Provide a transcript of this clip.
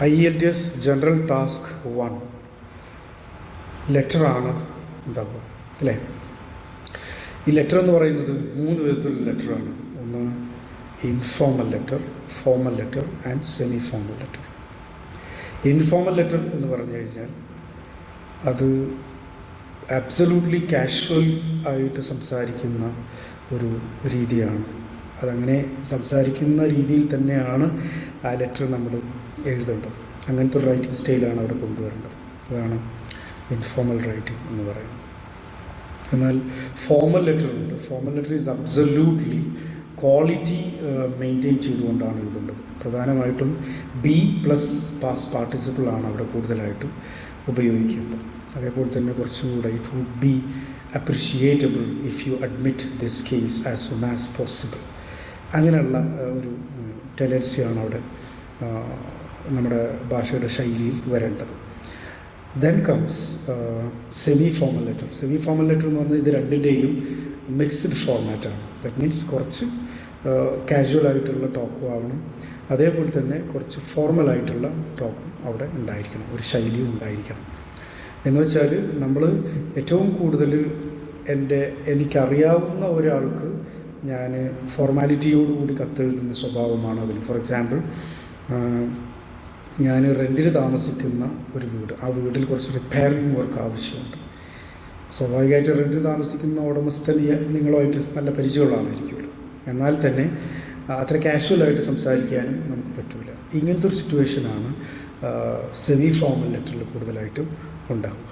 IELTS general task 1 ലെറ്ററാണ് ഉണ്ടാവുക അല്ലേ. ഈ ലെറ്റർ എന്ന് പറയുന്നത് 3 വിധത്തിലുള്ള ലെറ്ററാണ്. ഒന്ന് informal letter, formal letter and semi formal letter. Informal letter എന്ന് പറഞ്ഞു കഴിഞ്ഞാൽ അത് ആബ്സല്യൂട്ട്ലി കാഷ്വൽ ആയിട്ട് സംസാരിക്കുന്ന ഒരു രീതിയാണ്. അതങ്ങനെ സംസാരിക്കുന്ന രീതിയിൽ തന്നെയാണ് ആ ലെറ്റർ നമ്മൾ എഴുതേണ്ടത്. അങ്ങനത്തെ ഒരു റൈറ്റിംഗ് സ്റ്റൈലാണ് അവിടെ കൊണ്ടുവരേണ്ടത്. അതാണ് ഇൻഫോർമൽ റൈറ്റിംഗ് എന്ന് പറയുന്നത്. എന്നാൽ ഫോർമൽ ലെറ്റർ ഉണ്ട്. Formal letter is absolutely quality maintain ചെയ്തുകൊണ്ടാണ് എഴുതേണ്ടത്. പ്രധാനമായിട്ടും ബി പ്ലസ് പാസ്റ്റ് പാർട്ടിസിപ്പിളാണ് അവിടെ കൂടുതലായിട്ടും ഉപയോഗിക്കേണ്ടത്. അതേപോലെ തന്നെ കുറച്ചുകൂടെ it would be appreciable if you admit this case as soon as possible. അങ്ങനെയുള്ള ഒരു ടെൻഡൻസിയാണ് അവിടെ നമ്മുടെ ഭാഷയുടെ ശൈലിയിൽ വരേണ്ടത്. Then comes semi formal letter. Semi formal letter എന്ന് പറഞ്ഞാൽ ഇത് രണ്ടിൻ്റെയും മിക്സ്ഡ് ഫോർമാറ്റാണ്. ദാറ്റ് മീൻസ് കുറച്ച് കാഷ്വലായിട്ടുള്ള ടോക്കും ആവണം, അതേപോലെ തന്നെ കുറച്ച് ഫോർമലായിട്ടുള്ള ടോക്കും അവിടെ ഉണ്ടായിരിക്കണം, ഒരു ശൈലിയും ഉണ്ടായിരിക്കണം. എന്ന് വെച്ചാൽ നമ്മൾ ഏറ്റവും കൂടുതൽ എനിക്കറിയാവുന്ന ഒരാൾക്ക് ഞാൻ ഫോർമാലിറ്റിയോടുകൂടി കത്തെഴുതുന്ന സ്വഭാവമാണ് അതിന്. ഫോർ എക്സാമ്പിൾ, ഞാൻ റെൻറ്റിന് താമസിക്കുന്ന ഒരു വീട്, ആ വീട്ടിൽ കുറച്ച് റിപ്പയറിങ് വർക്ക് ആവശ്യമുണ്ട്. സ്വാഭാവികമായിട്ട് റെൻറ്റിന് താമസിക്കുന്ന ഉടമസ്ഥൻ നിങ്ങളുമായിട്ട് നല്ല പരിചയമുള്ള ആളായിരിക്കുമല്ലോ. എന്നാൽ തന്നെ അത്ര കാഷ്വലായിട്ട് സംസാരിക്കാനും നമുക്ക് പറ്റില്ല. ഇങ്ങനത്തെ ഒരു സിറ്റുവേഷനാണ് സെമി ഫോർമൽ ലെറ്ററിൽ കൂടുതലായിട്ടും ഉണ്ടാവുക.